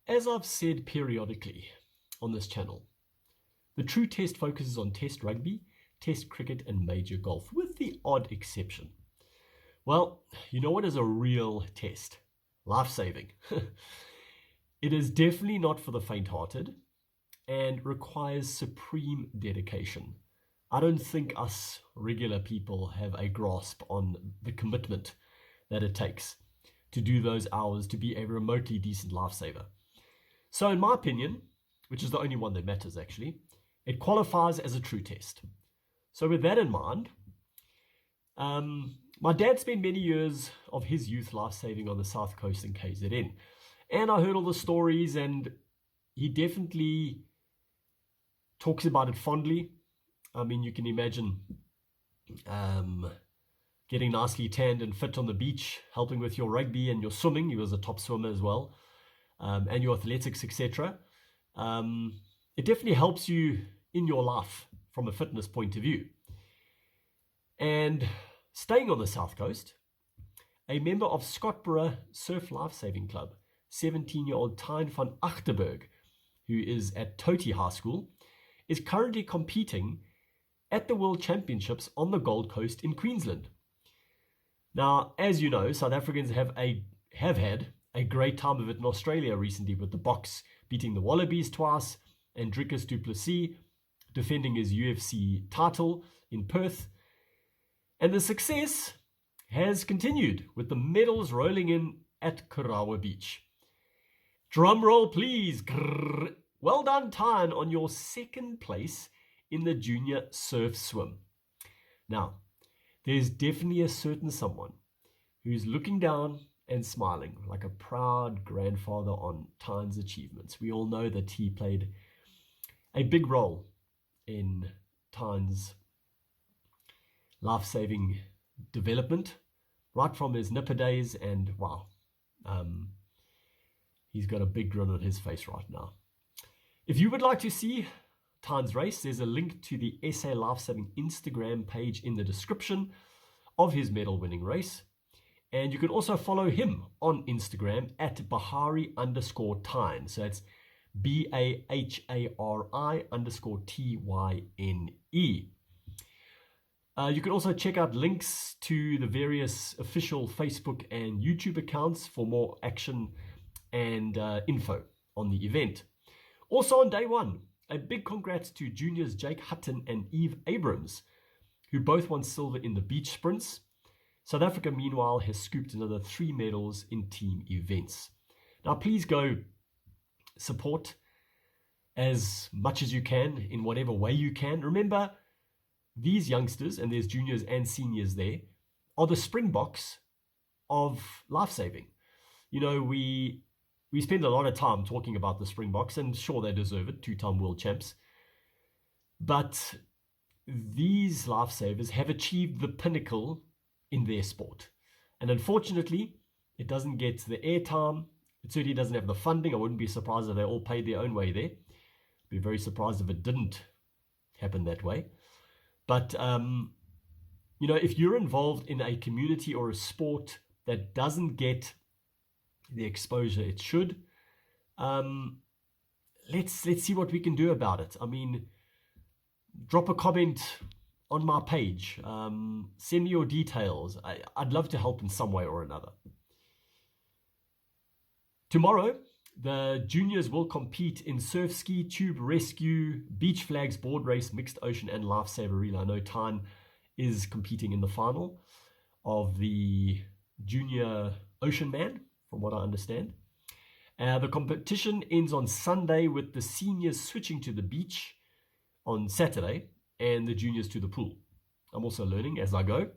As I've said periodically on this channel, the true test focuses on test rugby, test cricket and major golf, with the odd exception. Well, you know what is a real test? Life-saving. It is definitely not for the faint-hearted and requires supreme dedication. I don't think us regular people have a grasp on the commitment that it takes to do those hours to be a remotely decent lifesaver. So in my opinion, which is the only one that matters actually, it qualifies as a true test. So with that in mind, my dad spent many years of his youth lifesaving on the south coast in KZN. And I heard all the stories, and he definitely talks about it fondly. I mean, you can imagine getting nicely tanned and fit on the beach, helping with your rugby and your swimming. He was a top swimmer as well, and your athletics, etc. It definitely helps you in your life from a fitness point of view. And staying on the south coast, a member of Scottborough Surf Lifesaving Club, 17-year-old Tyne van Achterberg, who is at Toti High School, is currently competing at the World Championships on the Gold Coast in Queensland. Now, as you know, South Africans have had a great time of it in Australia recently, with the Boks beating the Wallabies twice and Dricus du Plessis defending his UFC title in Perth. And the success has continued with the medals rolling in at Karawa Beach. Drum roll, please. Grrr. Well done, Tyne, on your second place in the junior surf swim. Now, there's definitely a certain someone who's looking down and smiling like a proud grandfather on Tyne's achievements. We all know that he played a big role in Tyne's life-saving development right from his nipper days, and wow, he's got a big grin on his face right now. If you would like to see Tyne's race, there's a link to the SA Lifesaving Instagram page in the description of his medal winning race. And you can also follow him on Instagram at Bahari_Tyne. So it's BAHARI_TYNE. You can also check out links to the various official Facebook and YouTube accounts for more action and info on the event. Also on day one, a big congrats to juniors Jake Hutton and Eve Abrams, who both won silver in the beach sprints. South Africa, meanwhile, has scooped another 3 medals in team events. Now, please go support as much as you can in whatever way you can. Remember, these youngsters, and there's juniors and seniors there, are the Springboks of lifesaving. You know, we spend a lot of time talking about the Springboks, and sure, they deserve it, 2-time world champs. But these lifesavers have achieved the pinnacle in their sport. And unfortunately, it doesn't get the airtime. It certainly doesn't have the funding. I wouldn't be surprised if they all paid their own way there. I'd be very surprised if it didn't happen that way. But, you know, if you're involved in a community or a sport that doesn't get the exposure it should, let's see what we can do about it. I mean, drop a comment on my page. Send me your details. I'd love to help in some way or another. Tomorrow, the juniors will compete in surf ski, tube rescue, beach flags, board race, mixed ocean, and lifesaver relay. I know Tyne is competing in the final of the junior ocean man, from what I understand. The competition ends on Sunday with the seniors switching to the beach on Saturday and the juniors to the pool. I'm also learning as I go.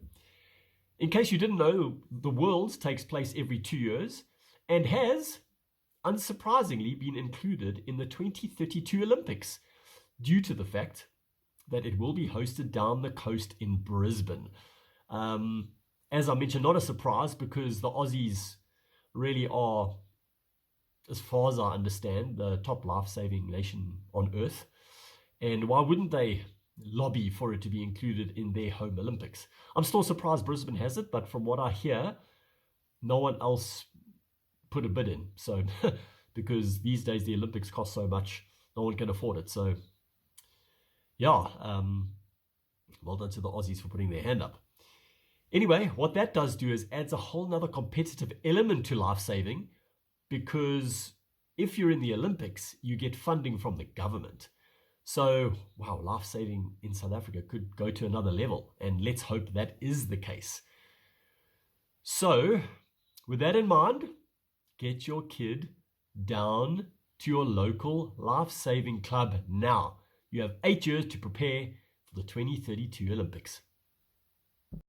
In case you didn't know, the Worlds takes place every 2 years and has, unsurprisingly, been included in the 2032 Olympics due to the fact that it will be hosted down the coast in Brisbane. As I mentioned, not a surprise, because the Aussies really are, as far as I understand, the top life-saving nation on earth. And why wouldn't they lobby for it to be included in their home Olympics? I'm still surprised Brisbane has it, but from what I hear, no one else put a bid in. So because these days the Olympics cost so much, no one can afford it. So, yeah, well done to the Aussies for putting their hand up. Anyway, what that does do is adds a whole nother competitive element to Lifesaving, because if you're in the Olympics, you get funding from the government. So, wow, Lifesaving in South Africa could go to another level, and let's hope that is the case. So, with that in mind, get your kid down to your local Lifesaving club now. You have 8 years to prepare for the 2032 Olympics.